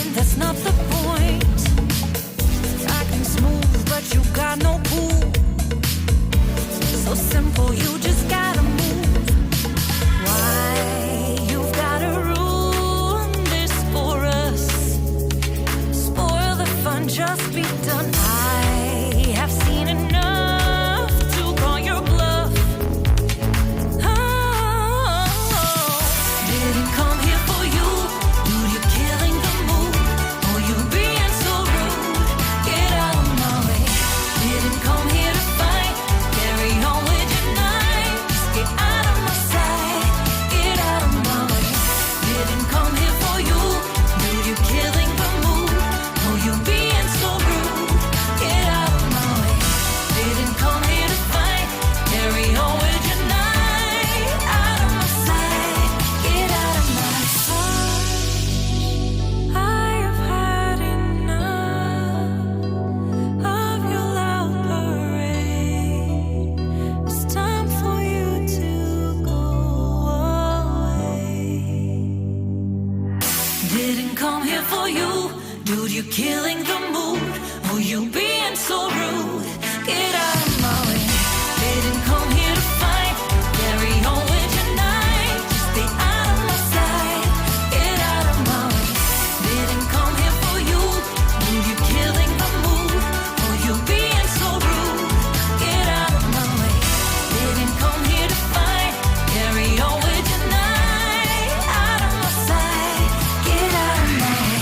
mind, that's not the point. Acting smooth, but you got no cool. So simple, you just gotta move. Why you've gotta ruin this for us? Spoil the fun, just be done. I have seen enough to call your bluff. Oh, didn't come here for you. Dude, you're killing the mood. Oh, you being so rude. Get out of my way. Didn't come here to fight. Carry on with your night. Just get out of my sight. Get out of my way. Didn't come here for you. Dude, you're killing the mood. Oh, you being so rude. Get out of my way. Didn't come here to fight. Carry on with your night. Out of my sight. Get out of my sight. I have had enough of your loud parade. It's time for you to go away. Didn't come here for you. Dude, you're killing the mood. Oh, you being so rude. Get out of my way. Didn't come here to fight. Carry on with your night. Just stay out of my sight. Get out of my way. Didn't come here for you. Dude, you're killing the mood. Oh, you being so rude. Get out of my way. Didn't come here to fight. Carry on with your night. Out of my sight. Get out of my way.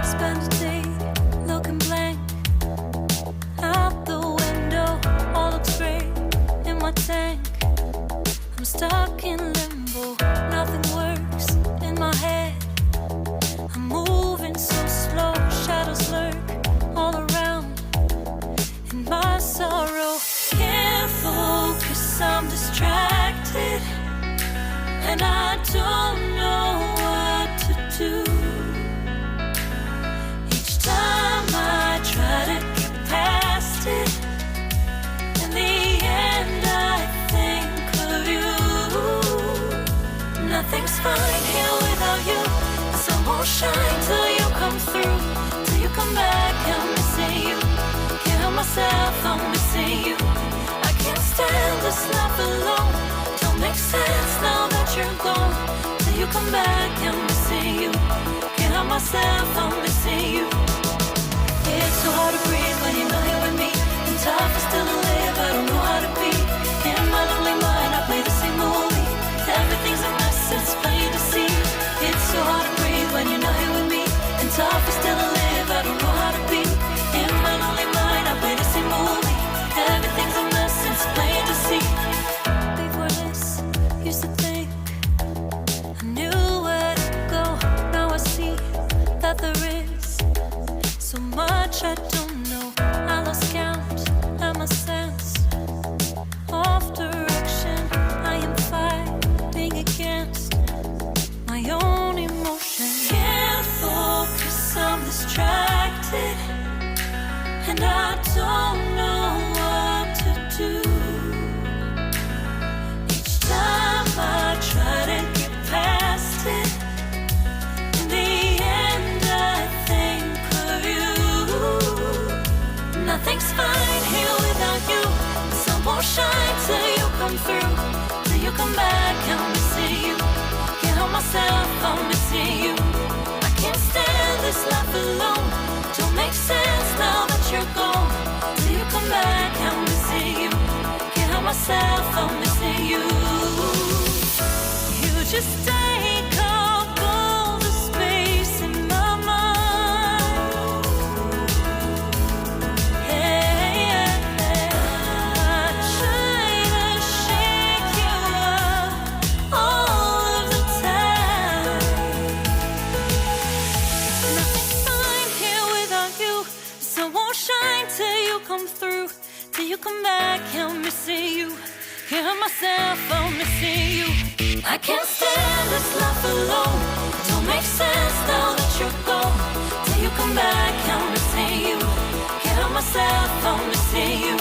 Spend a day looking blank out the window. All looks great in my tank. I'm stuck in limbo. Nothing works in my head. I'm moving so slow. Shadows lurk all around in my sorrow. Can't focus, I'm distracted, and I don't know what to do. Each time I try to get past it, in the end I think of you. Nothing's fine here without you. The sun won't shine till you come through. Till you come back, I'm missing you. Can't help myself, I'm missing you. I can't stand this life alone. Don't make sense now that you're gone. Till you come back, I'm missing you. Can't help myself, I'm missing you. It's so hard to breathe when you're not here with me. And tough is still to live, I don't know how to be. In my lonely mind, I play the same movie. Everything's a mess, it's plain to see. It's so hard to breathe when you're not here with me. And tough is still to live, I don't know how to be. In my lonely mind, I play the same movie. Everything's a mess, it's plain to see. Before this, used to think I knew where to go. Now I see that there is so much I don't know. I lost count at myself. it. In the end, I think of you. Nothing's fine here without you. The sun won't shine till you come through. Till you come back, I'm missing you. Can't help myself, I'm missing you. I can't stand this life alone. Don't make sense now that you're gone. Till you come back, I'm missing you. Can't help myself, I'm missing you. You just take up all the space in my mind. Hey, I try to shake you up all of the time. Nothing's fine here without you. The sun won't shine till you come through. Till you come back, I'm missing you. Can't help myself, I'm missing you. I can't stand this life alone. It don't make sense now that you're gone. Till you come back, I'm missing you. Can't help myself, I'm missing you.